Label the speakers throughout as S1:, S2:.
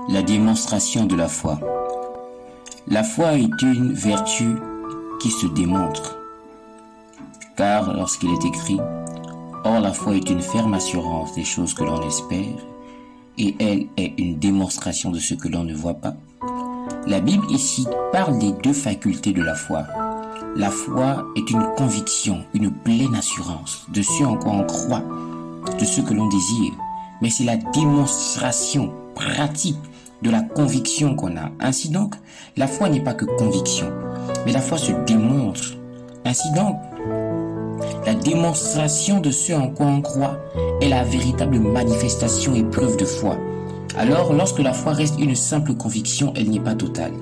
S1: La démonstration de la foi. La foi est une vertu qui se démontre. Car lorsqu'il est écrit, « Or la foi est une ferme assurance des choses que l'on espère, et elle est une démonstration de ce que l'on ne voit pas. » La Bible ici parle des deux facultés de la foi. La foi est une conviction, une pleine assurance de ce en quoi on croit, de ce que l'on désire. Mais c'est la démonstration pratique de la conviction qu'on a. Ainsi donc, la foi n'est pas que conviction, mais la foi se démontre. Ainsi donc, la démonstration de ce en quoi on croit est la véritable manifestation et preuve de foi. Alors, lorsque la foi reste une simple conviction, elle n'est pas totale.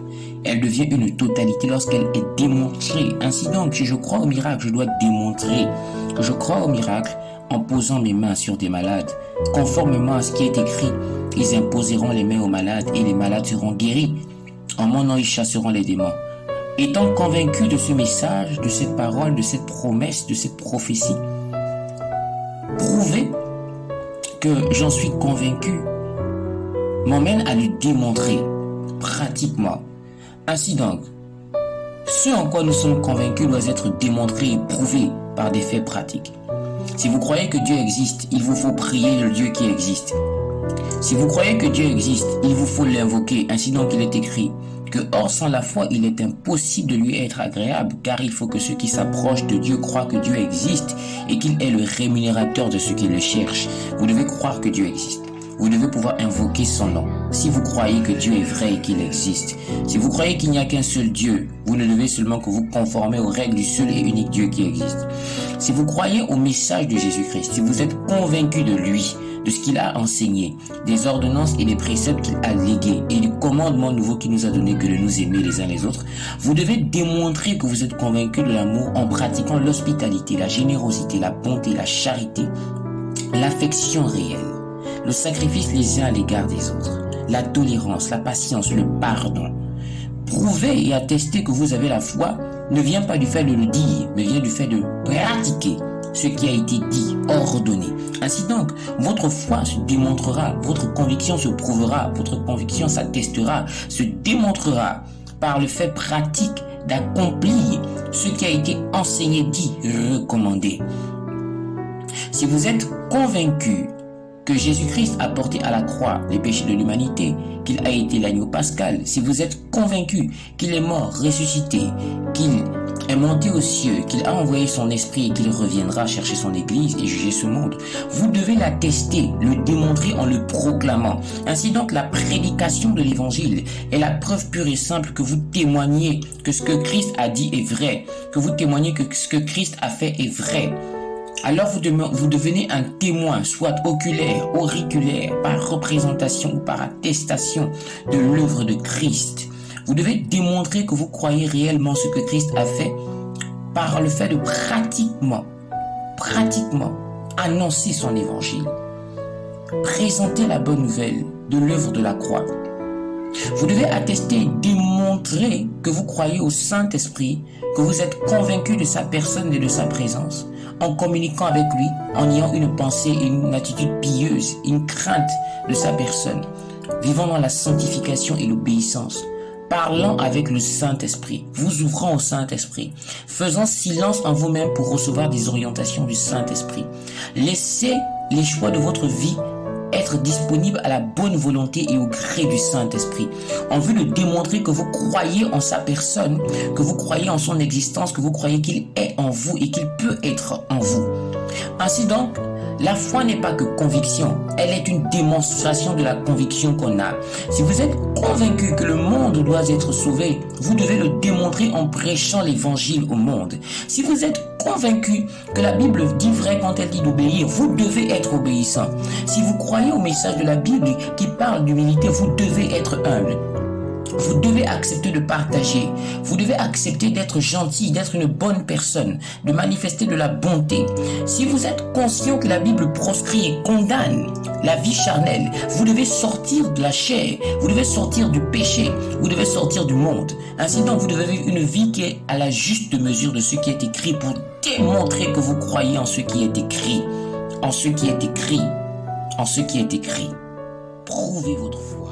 S1: Elle devient une totalité lorsqu'elle est démontrée. Ainsi donc, si je crois au miracle, je dois démontrer que je crois au miracle en posant mes mains sur des malades. Conformément à ce qui est écrit, ils imposeront les mains aux malades et les malades seront guéris. En mon nom, ils chasseront les démons. Étant convaincu de ce message, de cette parole, de cette promesse, de cette prophétie, prouver que j'en suis convaincu m'emmène à le démontrer pratiquement. Ainsi donc, ce en quoi nous sommes convaincus doit être démontré et prouvé par des faits pratiques. Si vous croyez que Dieu existe, il vous faut prier le Dieu qui existe. Si vous croyez que Dieu existe, il vous faut l'invoquer. Ainsi donc, il est écrit que hors sans la foi, il est impossible de lui être agréable, car il faut que ceux qui s'approchent de Dieu croient que Dieu existe et qu'il est le rémunérateur de ceux qui le cherchent. Vous devez croire que Dieu existe. Vous devez pouvoir invoquer son nom. Si vous croyez que Dieu est vrai et qu'il existe, si vous croyez qu'il n'y a qu'un seul Dieu, vous ne devez seulement que vous conformer aux règles du seul et unique Dieu qui existe. Si vous croyez au message de Jésus-Christ, si vous êtes convaincu de lui, de ce qu'il a enseigné, des ordonnances et des préceptes qu'il a légués et du commandement nouveau qu'il nous a donné que de nous aimer les uns les autres, vous devez démontrer que vous êtes convaincu de l'amour en pratiquant l'hospitalité, la générosité, la bonté, la charité, l'affection réelle, le sacrifice les uns à l'égard des autres, la tolérance, la patience, le pardon. Prouver et attester que vous avez la foi ne vient pas du fait de le dire, mais vient du fait de pratiquer ce qui a été dit, ordonné. Ainsi donc, votre foi se démontrera, votre conviction se prouvera, votre conviction s'attestera, se démontrera par le fait pratique d'accomplir ce qui a été enseigné, dit, recommandé. Si vous êtes convaincu que Jésus-Christ a porté à la croix les péchés de l'humanité, qu'il a été l'agneau pascal, si vous êtes convaincu qu'il est mort, ressuscité, qu'il est monté aux cieux, qu'il a envoyé son esprit et qu'il reviendra chercher son église et juger ce monde, vous devez l'attester, le démontrer en le proclamant. Ainsi donc, la prédication de l'évangile est la preuve pure et simple que vous témoignez que ce que Christ a dit est vrai, que vous témoignez que ce que Christ a fait est vrai. Alors vous devenez un témoin, soit oculaire, auriculaire, par représentation ou par attestation de l'œuvre de Christ. Vous devez démontrer que vous croyez réellement ce que Christ a fait par le fait de pratiquement annoncer son évangile, présenter la bonne nouvelle de l'œuvre de la croix. Vous devez attester et démontrer que vous croyez au Saint-Esprit, que vous êtes convaincu de sa personne et de sa présence, en communiquant avec lui, en ayant une pensée et une attitude pieuse, une crainte de sa personne, vivant dans la sanctification et l'obéissance, parlant avec le Saint-Esprit, vous ouvrant au Saint-Esprit, faisant silence en vous-même pour recevoir des orientations du Saint-Esprit. Laissez les choix de votre vie être disponible à la bonne volonté et au gré du Saint-Esprit, en vue de démontrer que vous croyez en sa personne, que vous croyez en son existence, que vous croyez qu'il est en vous et qu'il peut être en vous. Ainsi donc, la foi n'est pas que conviction, elle est une démonstration de la conviction qu'on a. Si vous êtes convaincu que le monde doit être sauvé, vous devez le démontrer en prêchant l'évangile au monde. Si vous êtes convaincu que la Bible dit vrai quand elle dit d'obéir, vous devez être obéissant. Si vous croyez au message de la Bible qui parle d'humilité, vous devez être humble. Vous devez accepter de partager. Vous devez accepter d'être gentil, d'être une bonne personne, de manifester de la bonté. Si vous êtes conscient que la Bible proscrit et condamne la vie charnelle, vous devez sortir de la chair, vous devez sortir du péché, vous devez sortir du monde. Ainsi donc, vous devez vivre une vie qui est à la juste mesure de ce qui est écrit pour démontrer que vous croyez en ce qui est écrit, en ce qui est écrit, en ce qui est écrit. Prouvez votre foi.